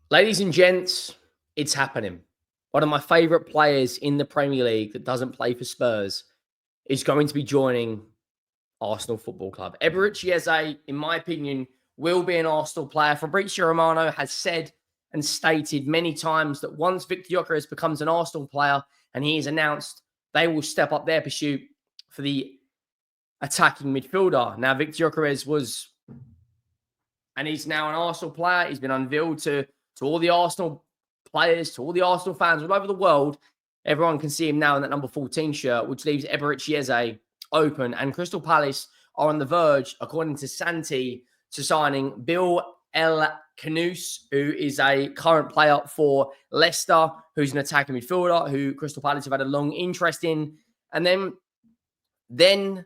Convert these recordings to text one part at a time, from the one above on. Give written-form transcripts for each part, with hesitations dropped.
Ladies and gents, it's happening. One of my favourite players in the Premier League that doesn't play for Spurs is going to be joining Arsenal Football Club. Eberechi Eze, in my opinion, will be an Arsenal player. Fabrizio Romano has said and stated many times that once Victor Gyökeres becomes an Arsenal player and he is announced, they will step up their pursuit for the attacking midfielder. Now, Victor Gyökeres was, and he's now an Arsenal player. He's been unveiled to all the Arsenal players, to all the Arsenal fans all over the world. Everyone can see him now in that number 14 shirt, which leaves Eberechi Eze open. And Crystal Palace are on the verge, according to Santi, to signing Bill El Khanous, who is a current player for Leicester, who's an attacking midfielder, who Crystal Palace have had a long interest in. And then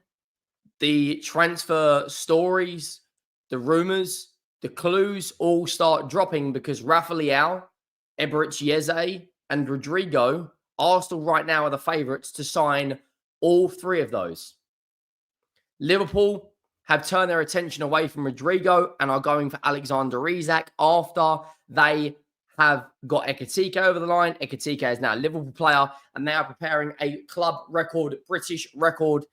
the transfer stories, the rumours, the clues all start dropping because Rafael Leao, Eberechi Eze, and Rodrygo, Arsenal right now are the favourites to sign all three of those. Liverpool have turned their attention away from Rodrygo and are going for Alexander Isak after they have got Ekitike over the line. Ekitike is now a Liverpool player, and they are preparing a club record, British record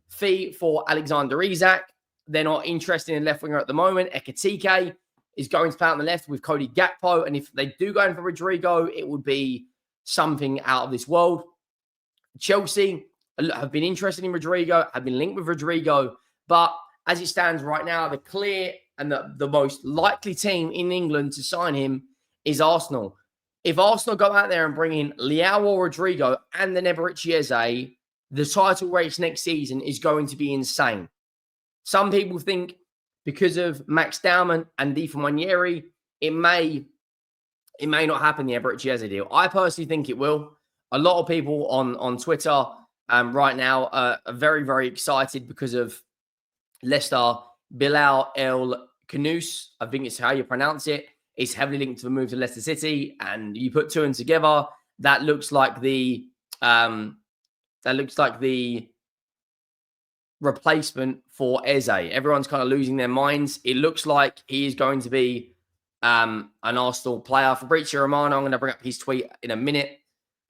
fee for Alexander Isak. They're not interested in left winger at the moment. Ekitike is going to play on the left with Cody Gakpo. And if they do go in for Rodrygo, it would be something out of this world. Chelsea have been interested in Rodrygo, have been linked with Rodrygo. But as it stands right now, the clear and the most likely team in England to sign him is Arsenal. If Arsenal go out there and bring in Leao or Rodrygo and then Eberechi Eze, the title race next season is going to be insane. Some people think because of Max Dowman and Di Manieri, it may not happen, the Eberechi Eze deal. I personally think it will. A lot of people on Twitter right now are very, very excited because of Leicester. Bilal El Khanous, I think it's how you pronounce it, is heavily linked to the move to Leicester City. And you put two and together, that looks like the replacement for Eze. Everyone's kind of losing their minds. It looks like he is going to be an Arsenal player. Fabrizio Romano, I'm going to bring up his tweet in a minute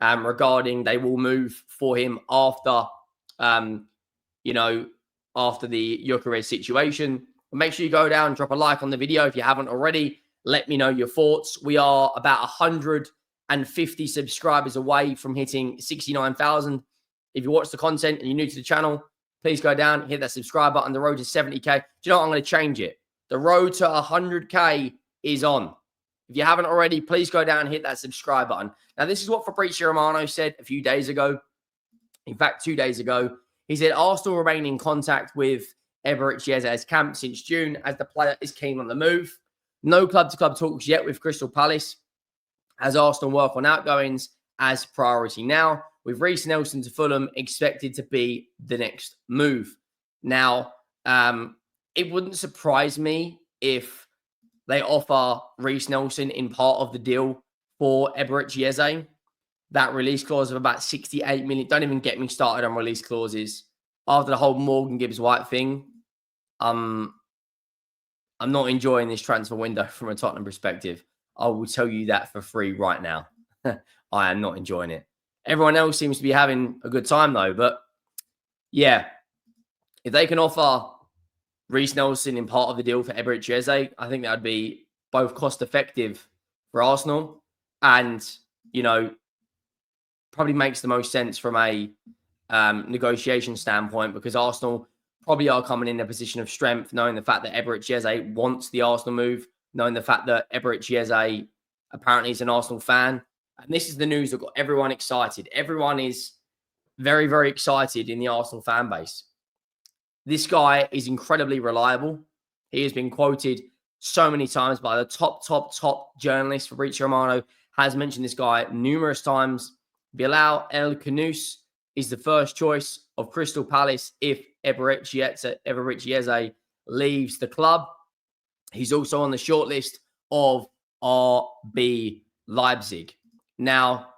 regarding they will move for him after, after the Gyökeres situation. But make sure you go down and drop a like on the video if you haven't already. Let me know your thoughts. We are about 150 subscribers away from hitting 69,000. If you watch the content and you're new to the channel, please go down, hit that subscribe button. The road to 70K. Do you know what? I'm going to change it. The road to 100K is on. If you haven't already, please go down and hit that subscribe button. Now, this is what Fabrizio Romano said a few days ago. In fact, 2 days ago. He said Arsenal remain in contact with Eberechi Eze's camp since June as the player is keen on the move. No club-to-club talks yet with Crystal Palace as Arsenal work on outgoings as priority now, with Reece Nelson to Fulham expected to be the next move. Now, it wouldn't surprise me if they offer Reece Nelson in part of the deal for Eberechi Eze. That release clause of about 68 million. Don't even get me started on release clauses. After the whole Morgan Gibbs White thing, I'm not enjoying this transfer window from a Tottenham perspective. I will tell you that for free right now. I am not enjoying it. Everyone else seems to be having a good time, though. But, yeah, if they can offer Reece Nelson in part of the deal for Eberechi Eze, I think that would be both cost-effective for Arsenal and, probably makes the most sense from a negotiation standpoint, because Arsenal probably are coming in a position of strength, knowing the fact that Eberechi Eze wants the Arsenal move, knowing the fact that Eberechi Eze apparently is an Arsenal fan. And this is the news that got everyone excited. Everyone is very, very excited in the Arsenal fan base. This guy is incredibly reliable. He has been quoted so many times by the top journalist. Fabrizio Romano has mentioned this guy numerous times. Bilal El Khanous is the first choice of Crystal Palace if Eberechi Eze leaves the club. He's also on the shortlist of RB Leipzig. Now,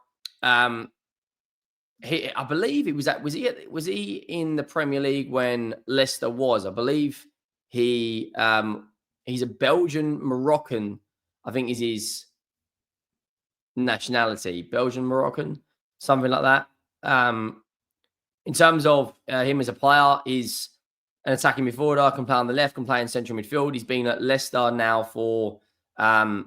I believe it was he in the Premier League when Leicester was? I believe he's a Belgian Moroccan. I think is his nationality, Belgian, Moroccan, something like that. In terms of him as a player, he's an attacking midfielder, can play on the left, can play in central midfield. He's been at Leicester now for, I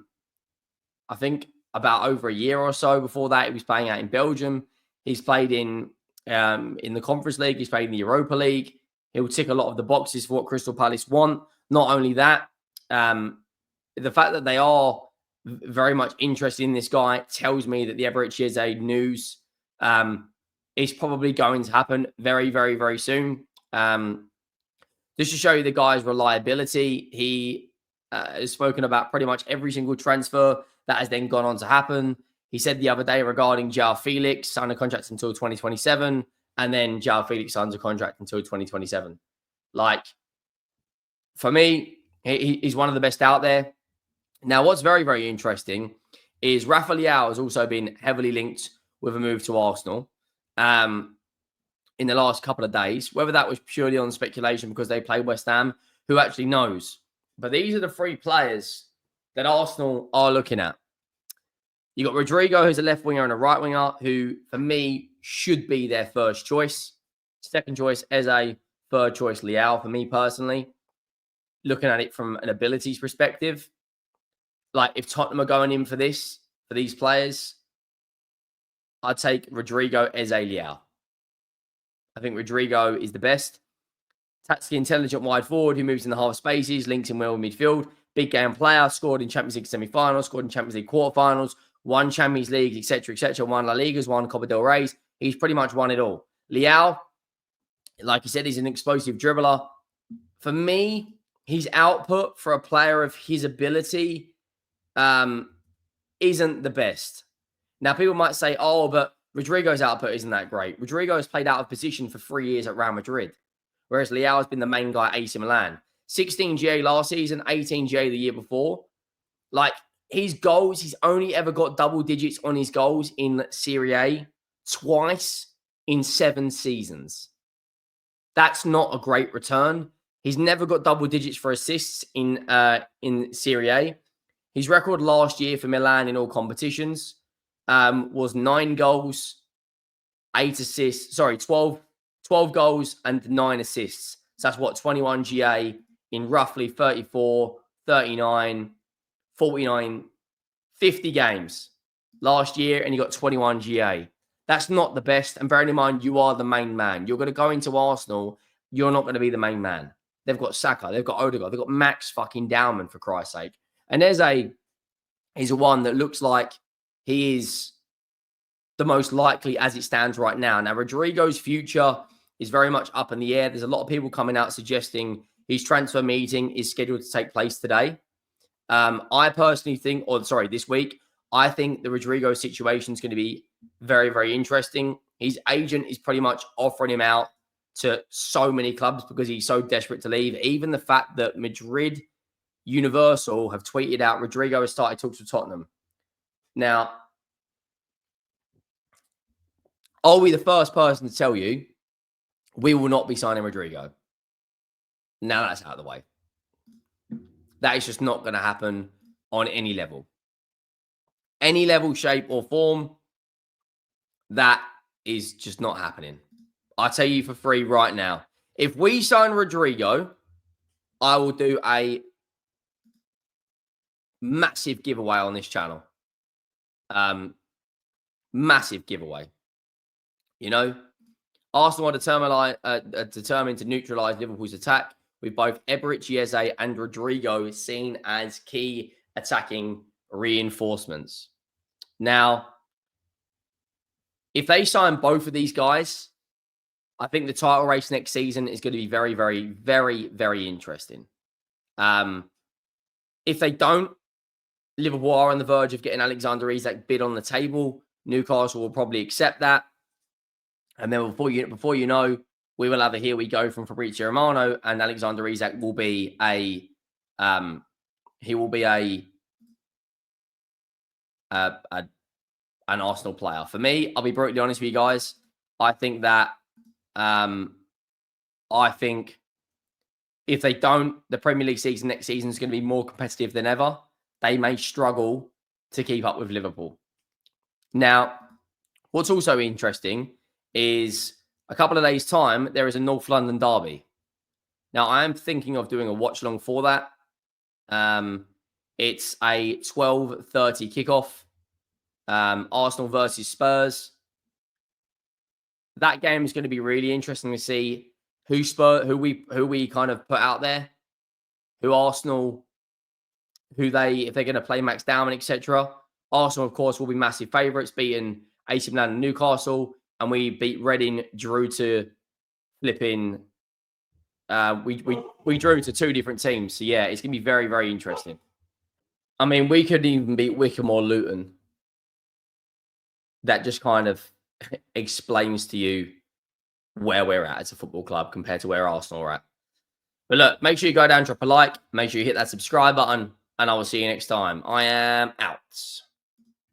think, about over a year or so. Before that, he was playing out in Belgium. He's played in the Conference League. He's played in the Europa League. He'll tick a lot of the boxes for what Crystal Palace want. Not only that, the fact that they are very much interested in this guy tells me that the Eberechi Eze news is probably going to happen very, very, very soon. Just to show you the guy's reliability, he has spoken about pretty much every single transfer that has then gone on to happen. He said the other day regarding João Felix, signed a contract until 2027, and then João Felix signs a contract until 2027. Like, for me, he's one of the best out there. Now, what's very, very interesting is Rafael Leao has also been heavily linked with a move to Arsenal in the last couple of days. Whether that was purely on speculation because they play West Ham, who actually knows? But these are the three players that Arsenal are looking at. You got Rodrygo, who's a left winger and a right winger, who for me should be their first choice. Second choice, Eze. Third choice, Leao, for me personally. Looking at it from an abilities perspective, like if Tottenham are going in for these players, I'd take Rodrygo, Eze, Leao. I think Rodrygo is the best. Tactically intelligent wide forward who moves in the half spaces, links in well in midfield. Big game player, scored in Champions League semi-finals, scored in Champions League quarterfinals, won Champions League, etc., etc., won La Ligas, won Copa del Rey. He's pretty much won it all. Leao, like I said, he's an explosive dribbler. For me, his output for a player of his ability isn't the best. Now, people might say, oh, but Rodrygo's output isn't that great. Rodrygo has played out of position for 3 years at Real Madrid, whereas Leao has been the main guy at AC Milan. 16 GA last season, 18 GA the year before. Like, his goals, he's only ever got double digits on his goals in Serie A twice in 7 seasons. That's not a great return. He's never got double digits for assists in Serie A. His record last year for Milan in all competitions was 9 goals, 8 assists. Sorry, 12 goals and 9 assists. So that's what, 21 GA in roughly 34, 39, 49, 50 games last year, and he got 21 GA. That's not the best. And bearing in mind, you are the main man. You're going to go into Arsenal, you're not going to be the main man. They've got Saka, they've got Odegaard, they've got Max fucking Dowman, for Christ's sake. And Eze is a one that looks like he is the most likely as it stands right now. Now, Rodrygo's future is very much up in the air. There's a lot of people coming out suggesting his transfer meeting is scheduled to take place today. I personally think, this week, I think the Rodrygo situation is going to be very, very interesting. His agent is pretty much offering him out to so many clubs because he's so desperate to leave. Even the fact that Madrid Universal have tweeted out Rodrygo has started talks with Tottenham. Now, I'll be the first person to tell you we will not be signing Rodrygo. Now that's out of the way. That is just not going to happen on any level. Any level, shape, or form, that is just not happening. I'll tell you for free right now. If we sign Rodrygo, I will do a massive giveaway on this channel. Massive giveaway. You know, Arsenal are determined to neutralise Liverpool's attack with both Eberechi Eze and Rodrygo seen as key attacking reinforcements. Now, if they sign both of these guys, I think the title race next season is going to be very, very, very, very interesting. If they don't, Liverpool are on the verge of getting Alexander Isak bid on the table. Newcastle will probably accept that. And then before you know, we will have a here we go from Fabrizio Romano, and Alexander Isak will be an Arsenal player. For me, I'll be brutally honest with you guys. I think that if they don't, the Premier League season next season is going to be more competitive than ever. They may struggle to keep up with Liverpool. Now, what's also interesting is a couple of days' time, there is a North London derby. Now, I am thinking of doing a watch along for that. It's a 12:30 kickoff. Arsenal versus Spurs. That game is going to be really interesting to see who we kind of put out there, who Arsenal, if they're going to play Max down, etc. Arsenal, of course, will be massive favourites, beating AC Milan and Newcastle, and we beat Reading, drew to flipping. We drew to two different teams, so yeah, it's going to be very, very interesting. I mean, we could even beat Wickham or Luton. That just kind of explains to you where we're at as a football club compared to where Arsenal are at. But look, make sure you go down, drop a like, make sure you hit that subscribe button, and I will see you next time. I am out.